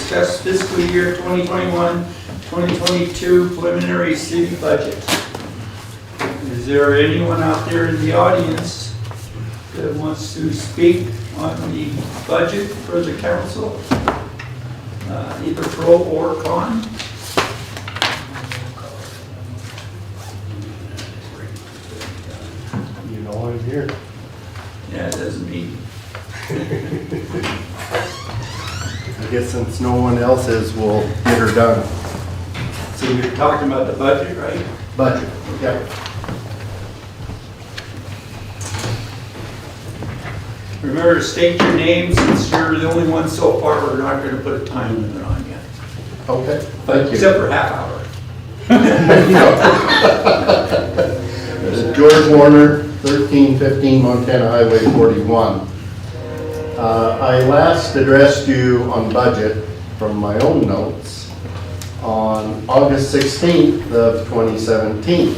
discuss fiscal year 2021-2022 preliminary city budget. Is there anyone out there in the audience that wants to speak on the budget for the council, either pro or con? You know I'm here. Yeah, it doesn't mean. I guess since no one else is, we'll get her done. So you're talking about the budget, right? Budget, yeah. Remember to state your name, since you're the only one so far. We're not going to put a time limit on you. Okay, thank you. Except for half hour. George Warner, 1315 Montana Highway 41. I last addressed you on budget from my own notes on August 16th of 2017.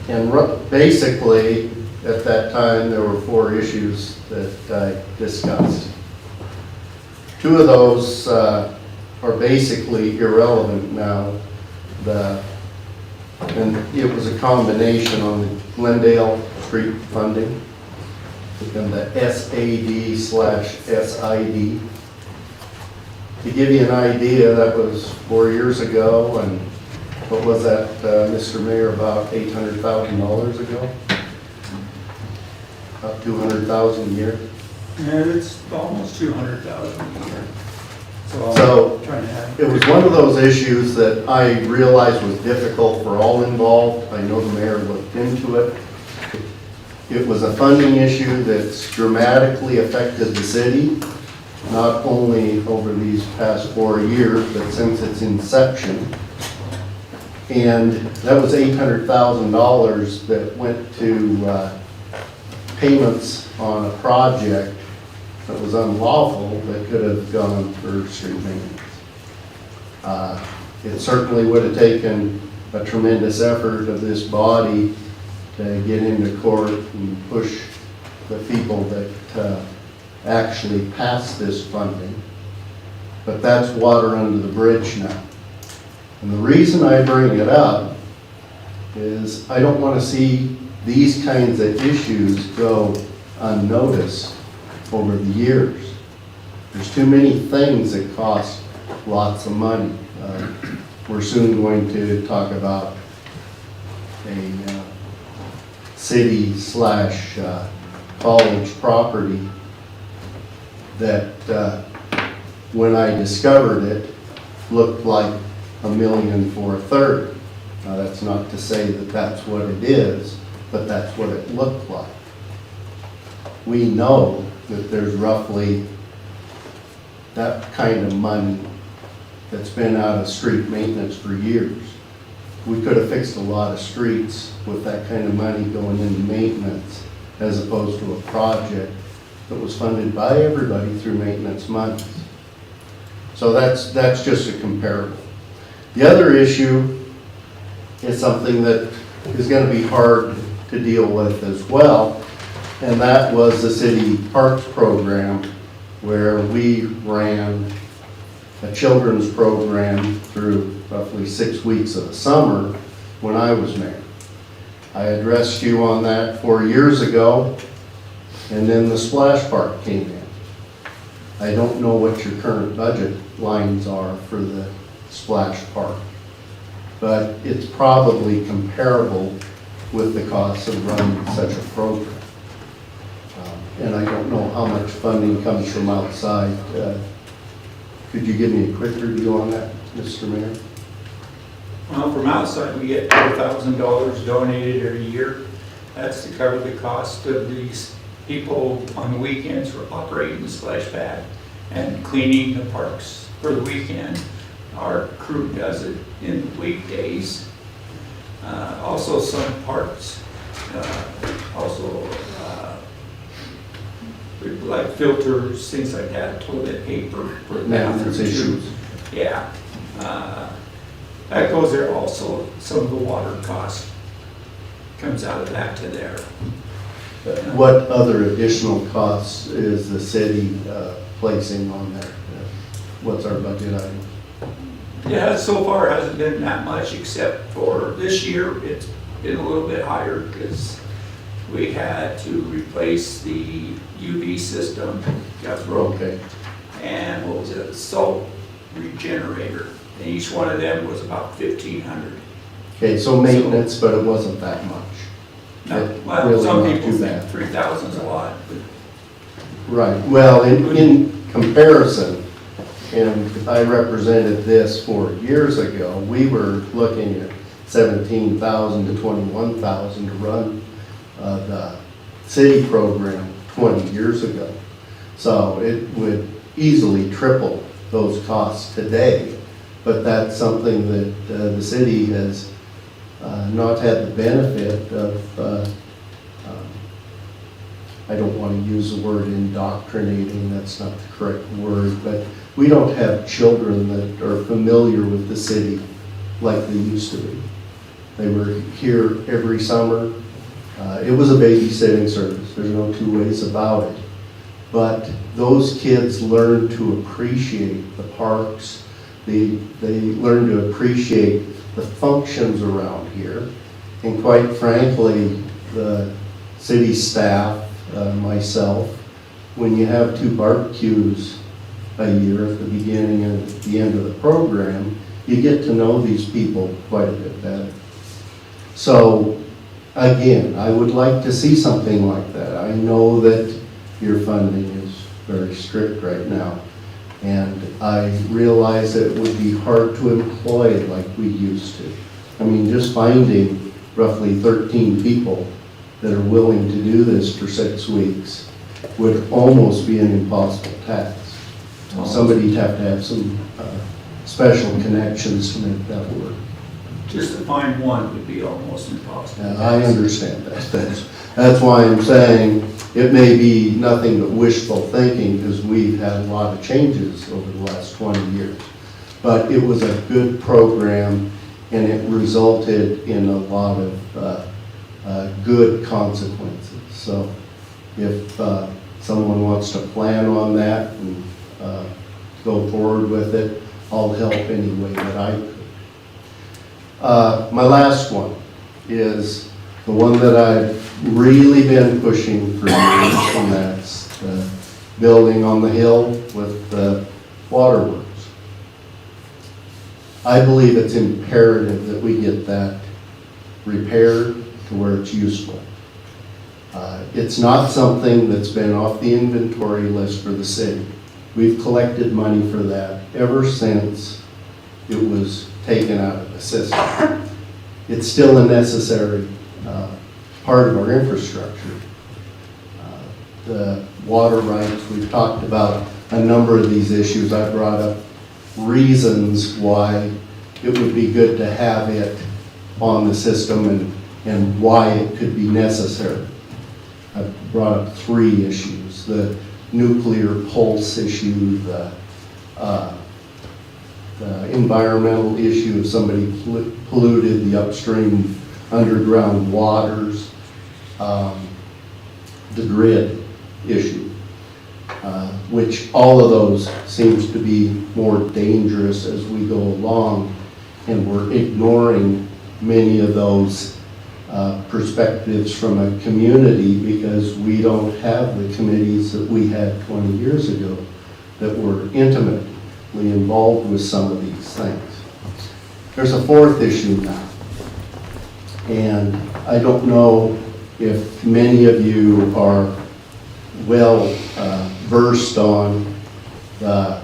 And basically, at that time, there were 4 issues that I discussed. 2 of those are basically irrelevant now. And it was a combination on the Glendale Street funding and the SAD/SID. To give you an idea, that was 4 years ago, and what was that, Mr. Mayor, about $800,000 ago? About $200,000 a year. Yeah, it's almost 200,000 a year. So trying to add. it was one of those issues that I realized was difficult for all involved. I know the mayor looked into it. It was a funding issue that's dramatically affected the city, not only over these past 4 years, but since its inception. And that was $800,000 that went to payments on a project that was unlawful that could have gone for street maintenance. It certainly would have taken a tremendous effort of this body to get into court and push the people that actually passed this funding. But that's water under the bridge now. And the reason I bring it up is I don't want to see these kinds of issues go unnoticed over the years. There's too many things that cost lots of money. We're soon going to talk about a city slash college property that when I discovered it looked like $1 million for a third. Now that's not to say that that's what it is, but that's what it looked like. We know that there's roughly that kind of money that's been out of street maintenance for years. We could have fixed a lot of streets with that kind of money going into maintenance as opposed to a project that was funded by everybody through maintenance money. So that's just a comparable. The other issue is something that is going to be hard to deal with as well, and that was the city parks program, where we ran a children's program through roughly 6 weeks of the summer when I was mayor. I addressed you on that 4 years ago, and then the splash park came in. I don't know what your current budget lines are for the splash park, but it's probably comparable with the cost of running such a program. And I don't know how much funding comes from outside. Could you give me a quick review on that, Mr. Mayor? Well, from outside, we get $4,000 donated every year. That's to cover the cost of these people on the weekends for operating the splash pad and cleaning the parks for the weekend. Our crew does it in the weekdays. Also some parks, like filters, things like that, toilet paper for Maintenance bathroom issues. tubes. Yeah. That goes there also. Some of the water cost comes out of that to there. What other additional costs is the city placing on there? What's our budget item? Yeah, so far hasn't been that much, except for this year, it's been a little bit higher because we had to replace the UV system, got broke, Okay. and what was it, salt regenerator. And each one of them was about $1,500. Okay, so maintenance, but it wasn't that much. Well, Really some not people too think bad. 3,000 is a lot, but Right, well, in comparison, and I represented this 4 years ago, we were looking at 17,000 to 21,000 to run the city program 20 years ago. So it would easily triple those costs today, but that's something that the city has not had the benefit of. I don't want to use the word indoctrinating, that's not the correct word, but we don't have children that are familiar with the city like they used to be. They were here every summer. It was a babysitting service, there's no two ways about it. But those kids learn to appreciate the parks. They learn to appreciate the functions around here. And quite frankly, the city staff, myself, when you have 2 barbecues a year at the beginning and at the end of the program, you get to know these people quite a bit better. So again, I would like to see something like that. I know that your funding is very strict right now, and I realize that it would be hard to employ like we used to. I mean, just finding roughly 13 people that are willing to do this for 6 weeks would almost be an impossible task. Somebody'd have to have some special connections to make that work. Just to find one would be almost impossible. And I understand that. That's why I'm saying it may be nothing but wishful thinking, because we've had a lot of changes over the last 20 years. But it was a good program, and it resulted in a lot of good consequences. So if someone wants to plan on that and go forward with it, I'll help any way that I could. My last one is the one that I've really been pushing for years, and that's the building on the hill with the waterworks. I believe it's imperative that we get that repaired to where it's useful. It's not something that's been off the inventory list for the city. We've collected money for that ever since it was taken out of the system. It's still a necessary part of our infrastructure. The water rights, we've talked about a number of these issues. I brought up reasons why it would be good to have it on the system and why it could be necessary. I brought up 3 issues: the nuclear pulse issue, the environmental issue if somebody polluted the upstream underground waters, the grid issue, which all of those seems to be more dangerous as we go along, and we're ignoring many of those perspectives from a community because we don't have the committees that we had 20 years ago that were intimately involved with some of these things. There's a 4th issue now, and I don't know if many of you are well versed on the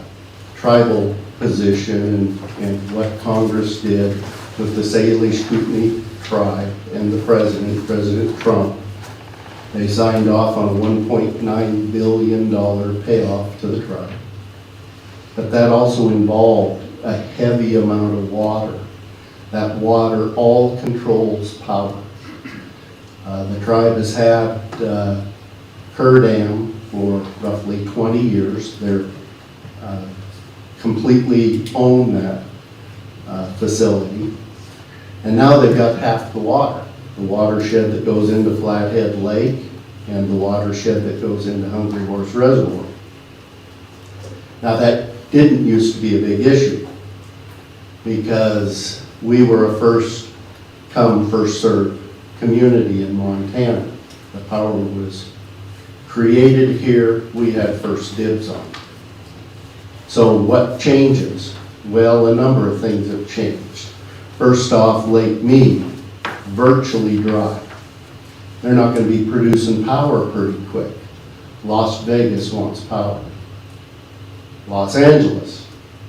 tribal position and what Congress did with the Salish Kootenai tribe and the President Trump. They signed off on a $1.9 billion payoff to the tribe. But that also involved a heavy amount of water. That water all controls power. The tribe has had Kerr Dam for roughly 20 years. They're completely own that facility. And now they've got half the water. The watershed that goes into Flathead Lake and the watershed that goes into Hungry Horse Reservoir. Now that didn't used to be a big issue because we were a first come, first served community in Montana. The power was created here, we had first dibs on it. So what changes? Well, a number of things have changed. First off, Lake Mead, virtually dry. They're not going to be producing power pretty quick. Las Vegas wants power. Los Angeles,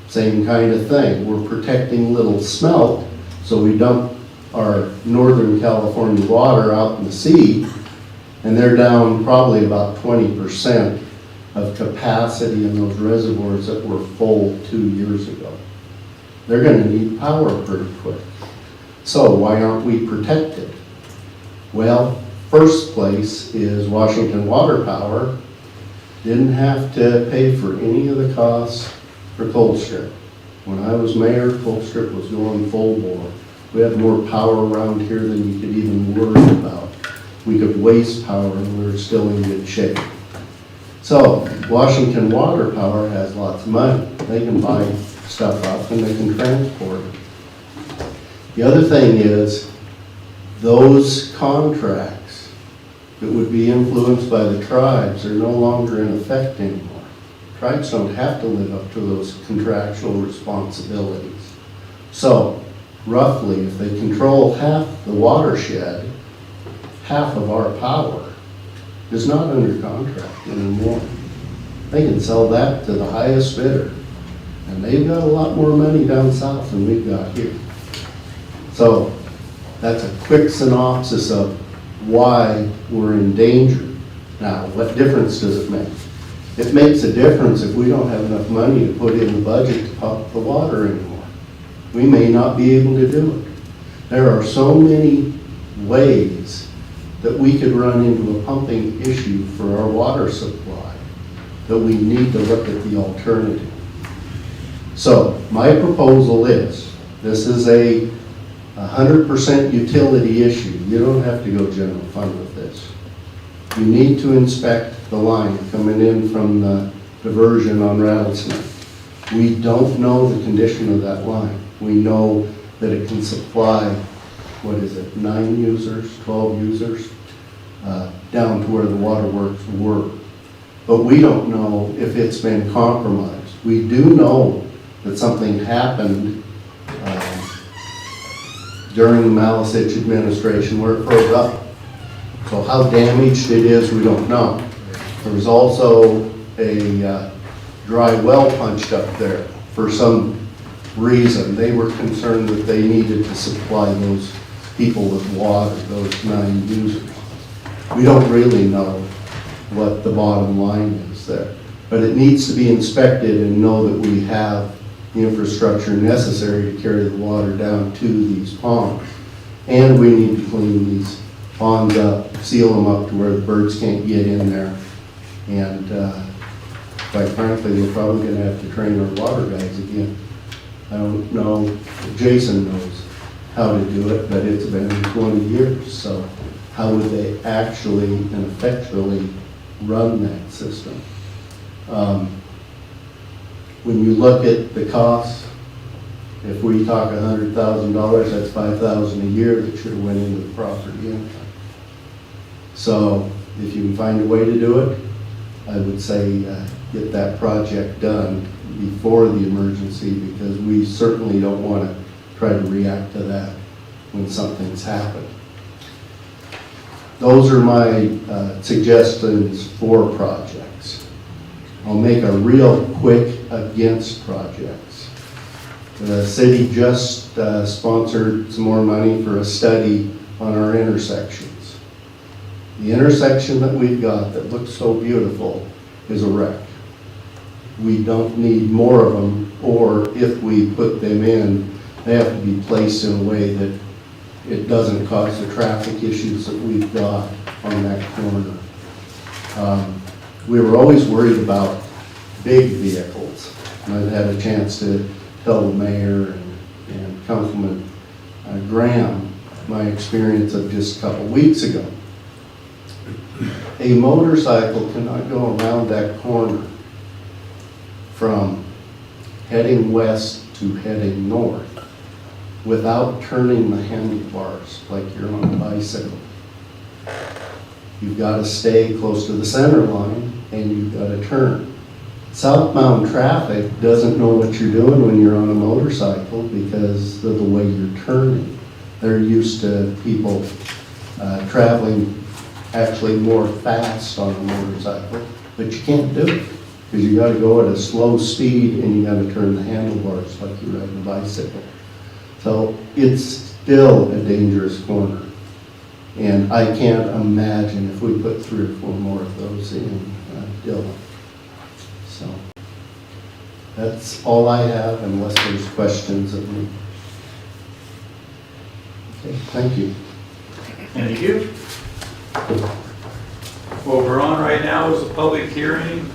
same kind of thing. We're protecting Little Smelt, so we dump our Northern California water out in the sea, and they're down probably about 20% of capacity in those reservoirs that were full 2 years ago. They're going to need power pretty quick. So why aren't we protected? Well, first place is Washington Water Power didn't have to pay for any of the costs for Colstrip. When I was mayor, Colstrip was going full bore. We had more power around here than you could even worry about. We could waste power and we were still in good shape. So Washington Water Power has lots of money. They can buy stuff up and they can transport it. The other thing is those contracts that would be influenced by the tribes are no longer in effect anymore. Tribes don't have to live up to those contractual responsibilities. So roughly, if they control half the watershed, half of our power is not under contract anymore. They can sell that to the highest bidder. And they've got a lot more money down south than we've got here. So that's a quick synopsis of why we're in danger. Now, what difference does it make? It makes a difference if we don't have enough money to put in the budget to pump the water anymore. We may not be able to do it. There are so many ways that we could run into a pumping issue for our water supply that we need to look at the alternative. So my proposal is, this is a 100% utility issue. You don't have to go general fund with this. You need to inspect the line coming in from the diversion on Rattlesnake. We don't know the condition of that line. We know that it can supply, 9 users, 12 users, down to where the waterworks were. But we don't know if it's been compromised. We do know that something happened during the Malisich administration where it froze up. So how damaged it is, we don't know. There was also a dry well punched up there for some reason. They were concerned that they needed to supply those people with water, those 9 users. We don't really know what the bottom line is there, but it needs to be inspected and know that we have the infrastructure necessary to carry the water down to these ponds. And we need to clean these ponds up, seal them up to where the birds can't get in there. And quite frankly, we're probably gonna have to train our water guys again. I don't know if Jason knows how to do it, but it's been 20 years. So how would they actually and effectually run that system? When you look at the cost, if we talk $100,000, that's $5,000 a year that should have went into the property income. So if you can find a way to do it, I would say get that project done before the emergency, because we certainly don't want to try to react to that when something's happened. Those are my suggestions for projects. I'll make a real quick against projects. The city just sponsored some more money for a study on our intersections. The intersection that we've got that looks so beautiful is a wreck. We don't need more of them, or if we put them in, they have to be placed in a way that it doesn't cause the traffic issues that we've got on that corner. We were always worried about big vehicles. And I've had a chance to tell the mayor and Councilman Graham my experience of just a couple weeks ago. A motorcycle cannot go around that corner from heading west to heading north without turning the handlebars like you're on a bicycle. You've got to stay close to the center line and you've got to turn. Southbound traffic doesn't know what you're doing when you're on a motorcycle because of the way you're turning. They're used to people traveling actually more fast on a motorcycle, but you can't do it because you got to go at a slow speed and you got to turn the handlebars like you're riding a bicycle. So it's still a dangerous corner. And I can't imagine if we put 3 or 4 more of those in Dillon. So that's all I have unless there's questions of me. Okay, thank you. Thank you. What we're on right now is a public hearing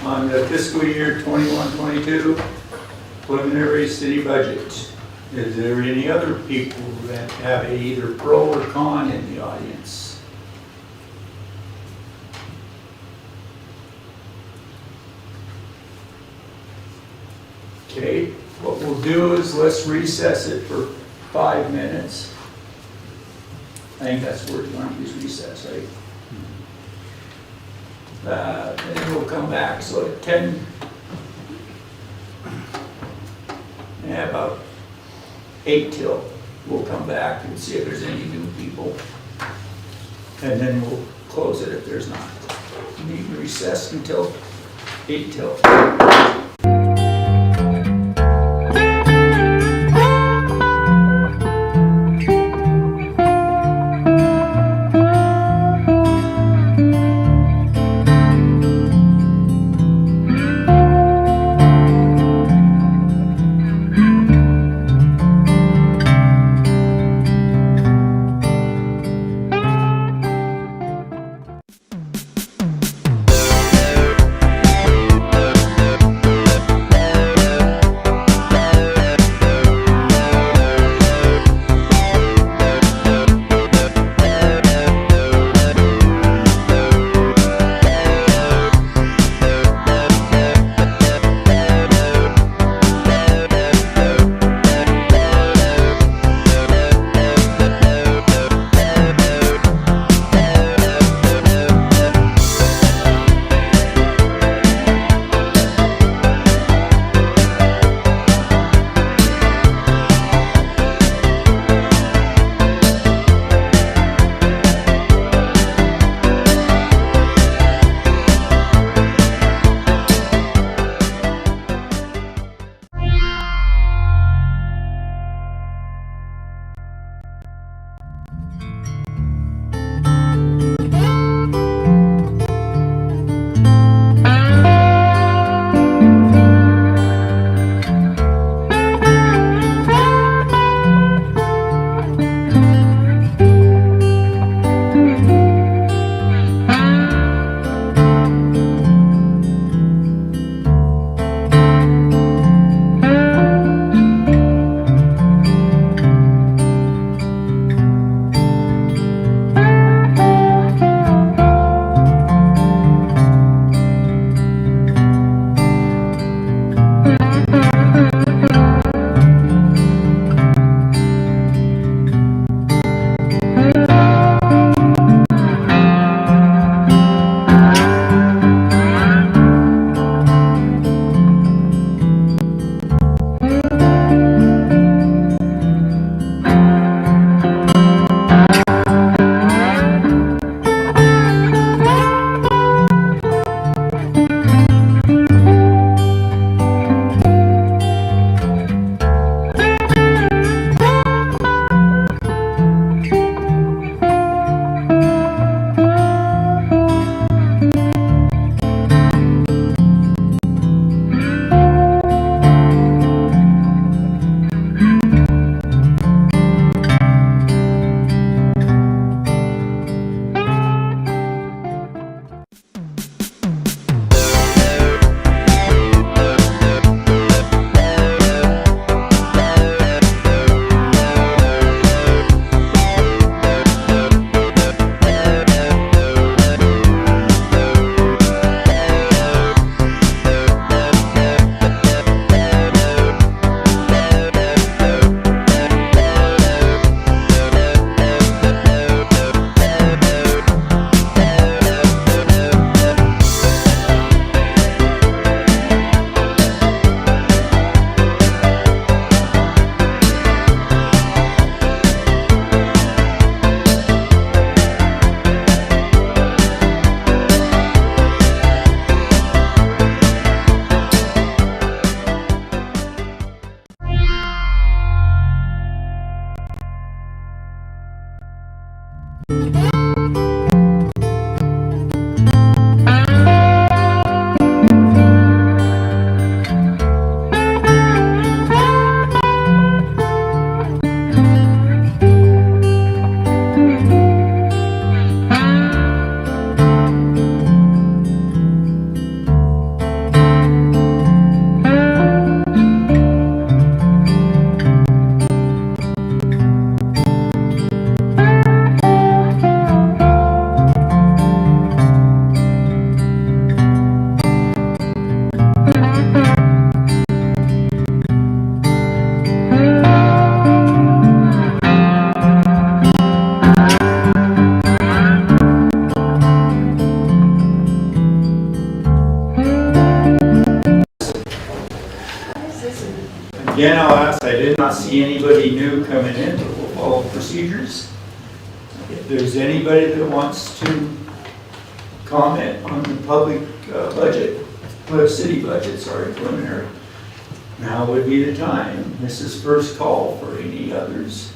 on the fiscal year 21-22 preliminary city budget. Is there any other people that have either pro or con in the audience? Okay, what we'll do is let's recess it for 5 minutes. I think that's the word you want to use, recess, right? Then we'll come back, so at 10, about 8 till, we'll come back and see if there's any new people. And then we'll close it if there's not. Meeting recessed until 8 till. Again, I'll ask, I did not see anybody new coming in, but we'll follow procedures. If there's anybody that wants to comment on the public budget, city budget, sorry, preliminary, now would be the time. This is first call for any others.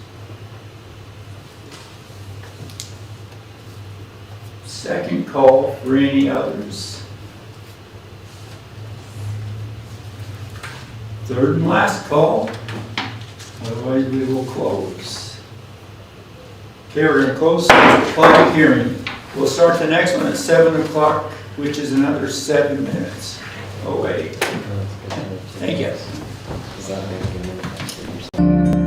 Second call for any others. Third and last call, otherwise we will close. Okay, we're going to close the public hearing. We'll start the next one at 7 o'clock, which is another 7 minutes away. Thank you. Does that make it